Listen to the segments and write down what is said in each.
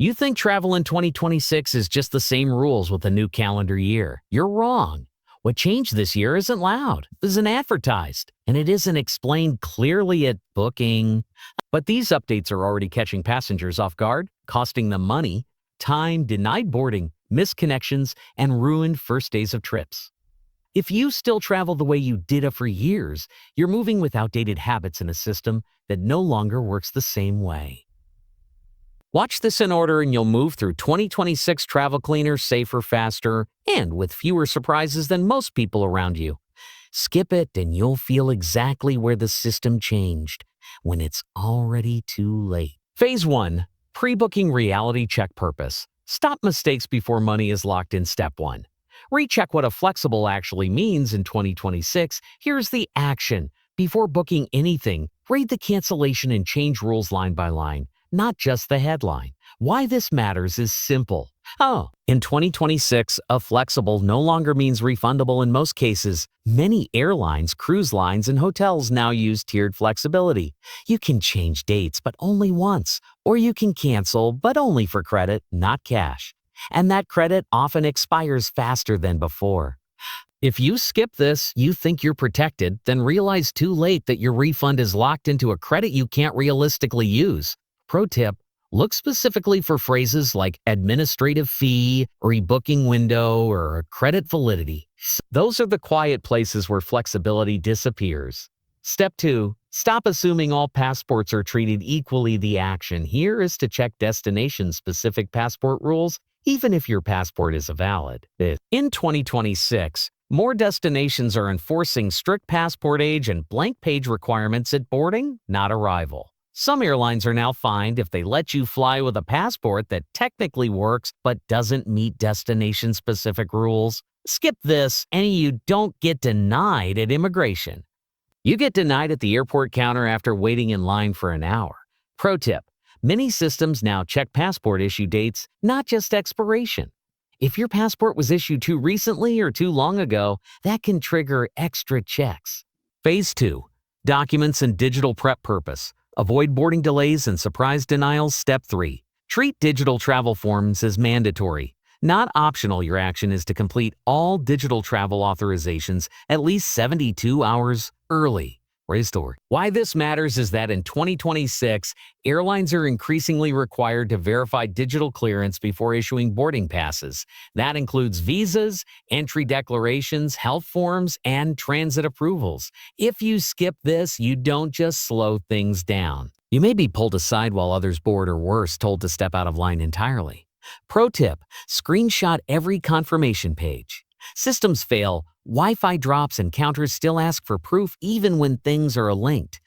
You think travel in 2026 is just the same rules with a new calendar year. You're wrong. What changed this year isn't loud, isn't advertised, and it isn't explained clearly at booking. But these updates are already catching passengers off guard, costing them money, time, denied boarding, missed connections, and ruined first days of trips. If you still travel the way you did it for years, you're moving with outdated habits in a system that no longer works the same way. Watch this in order and you'll move through 2026 travel cleaner, safer, faster, and with fewer surprises than most people around you. Skip it and you'll feel exactly where the system changed when it's already too late. Phase 1. Pre-booking reality check purpose. Stop mistakes before money is locked in step 1. Recheck what a flexible actually means in 2026. Here's the action. Before booking anything, read the cancellation and change rules line by line, not just the headline. Why this matters is simple. In 2026, a flexible no longer means refundable in most cases. Many airlines, cruise lines, and hotels now use tiered flexibility. You can change dates, but only once. Or you can cancel, but only for credit, not cash. And that credit often expires faster than before. If you skip this, you think you're protected, then realize too late that your refund is locked into a credit you can't realistically use. Pro tip, look specifically for phrases like administrative fee, rebooking window, or credit validity. Those are the quiet places where flexibility disappears. Step 2. Stop assuming all passports are treated equally. The action here is to check destination-specific passport rules, even if your passport is valid. In 2026, more destinations are enforcing strict passport age and blank page requirements at boarding, not arrival. Some airlines are now fined if they let you fly with a passport that technically works but doesn't meet destination-specific rules. Skip this and you don't get denied at immigration. You get denied at the airport counter after waiting in line for an hour. Pro tip, many systems now check passport issue dates, not just expiration. If your passport was issued too recently or too long ago, that can trigger extra checks. Phase 2. Documents and digital prep purpose. Avoid boarding delays and surprise denials. Step 3. Treat digital travel forms as mandatory. Not optional. Your action is to complete all digital travel authorizations at least 72 hours early. Why this matters is that in 2026, airlines are increasingly required to verify digital clearance before issuing boarding passes. That includes visas, entry declarations, health forms, and transit approvals. If you skip this, you don't just slow things down. You may be pulled aside while others board or worse, told to step out of line entirely. Pro tip, screenshot every confirmation page. Systems fail, Wi-Fi drops, and counters still ask for proof even when things are linked.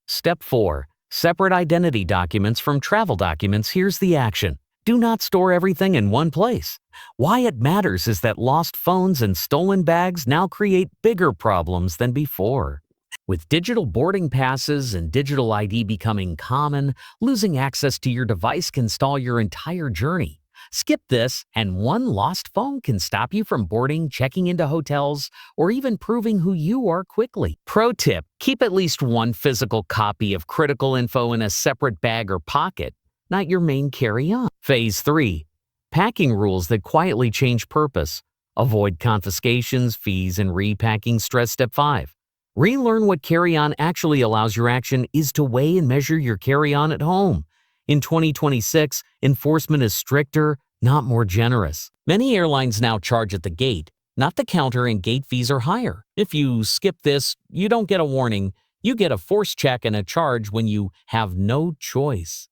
Step 4. Separate identity documents from travel documents. Here's the action. Do not store everything in one place. Why it matters is that lost phones and stolen bags now create bigger problems than before. With digital boarding passes and digital ID becoming common, losing access to your device can stall your entire journey. Skip this, and one lost phone can stop you from boarding, checking into hotels, or even proving who you are quickly. Pro tip, keep at least one physical copy of critical info in a separate bag or pocket, not your main carry-on. Phase 3. Packing rules that quietly change purpose. Avoid confiscations, fees, and repacking stress. Step 5. Relearn what carry-on actually allows. Your action is to weigh and measure your carry-on at home. In 2026, enforcement is stricter, not more generous. Many airlines now charge at the gate, not the counter, and gate fees are higher. If you skip this, you don't get a warning. You get a force check and a charge when you have no choice.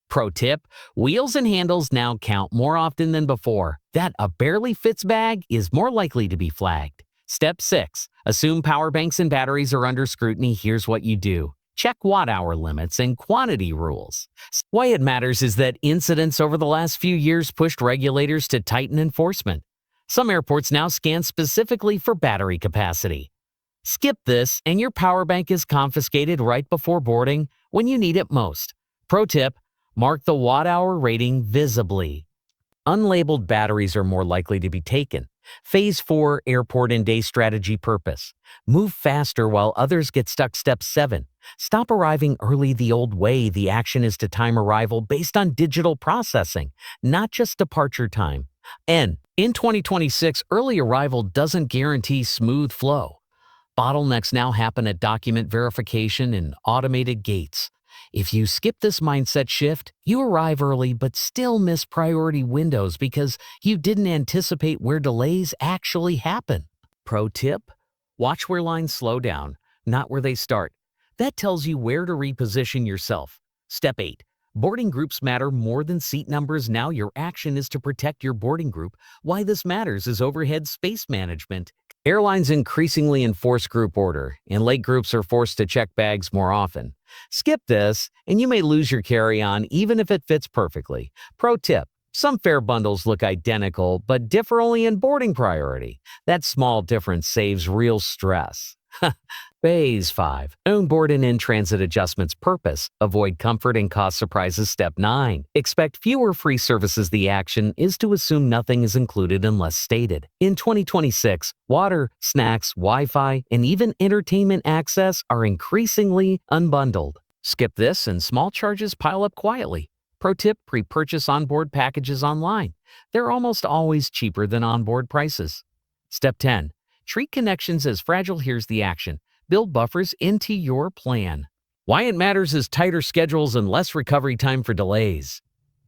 Pro tip, wheels and handles now count more often than before. That a barely fits bag is more likely to be flagged. Step 6. Assume power banks and batteries are under scrutiny. Here's what you do. Check watt-hour limits and quantity rules. Why it matters is that incidents over the last few years pushed regulators to tighten enforcement. Some airports now scan specifically for battery capacity. Skip this, and your power bank is confiscated right before boarding when you need it most. Pro tip, mark the watt-hour rating visibly. Unlabeled batteries are more likely to be taken. Phase 4 Airport and Day Strategy Purpose. Move faster while others get stuck. Step 7. Stop arriving early the old way. The action is to time arrival based on digital processing, not just departure time. In 2026, early arrival doesn't guarantee smooth flow. Bottlenecks now happen at document verification and automated gates. If you skip this mindset shift, you arrive early but still miss priority windows because you didn't anticipate where delays actually happen. Pro tip: watch where lines slow down, not where they start. That tells you where to reposition yourself. Step 8. Boarding groups matter more than seat numbers. Now your action is to protect your boarding group. Why this matters is overhead space management. Airlines increasingly enforce group order, and late groups are forced to check bags more often. Skip this, and you may lose your carry-on even if it fits perfectly. Pro tip: some fare bundles look identical, but differ only in boarding priority. That small difference saves real stress. Phase 5. Onboard and in-transit adjustments. Purpose: avoid comfort and cost surprises. Step 9. Expect fewer free services. The action is to assume nothing is included unless stated. In 2026, water, snacks, Wi-Fi, and even entertainment access are increasingly unbundled. Skip this and small charges pile up quietly. Pro tip: pre-purchase onboard packages online. They're almost always cheaper than onboard prices. Step 10. Treat connections as fragile. Here's the action: build buffers into your plan. Why it matters is tighter schedules and less recovery time for delays.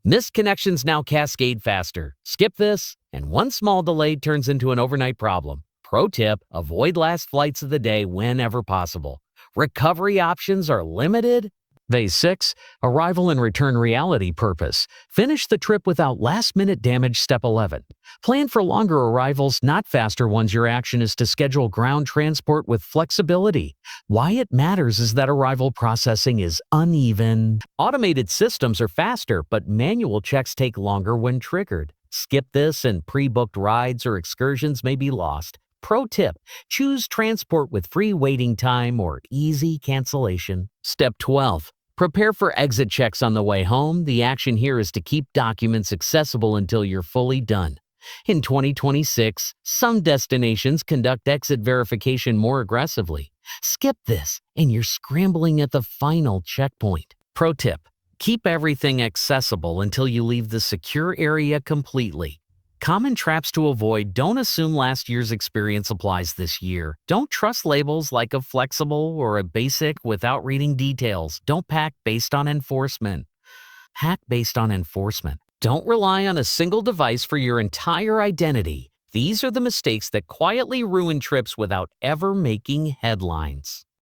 Missed connections now cascade faster. Skip this, and one small delay turns into an overnight problem. Pro tip: avoid last flights of the day whenever possible. Recovery options are limited. Phase 6. Arrival and return reality. Purpose: finish the trip without last-minute damage. Step 11. Plan for longer arrivals, not faster ones. Your action is to schedule ground transport with flexibility. Why it matters is that arrival processing is uneven. Automated systems are faster, but manual checks take longer when triggered. Skip this, and pre-booked rides or excursions may be lost. Pro tip: choose transport with free waiting time or easy cancellation. Step 12. Prepare for exit checks on the way home. The action here is to keep documents accessible until you're fully done. In 2026, some destinations conduct exit verification more aggressively. Skip this, and you're scrambling at the final checkpoint. Pro tip: keep everything accessible until you leave the secure area completely. Common traps to avoid: don't assume last year's experience applies this year. Don't trust labels like a flexible or a basic without reading details. Don't pack based on enforcement. Hack based on enforcement. Don't rely on a single device for your entire identity. These are the mistakes that quietly ruin trips without ever making headlines.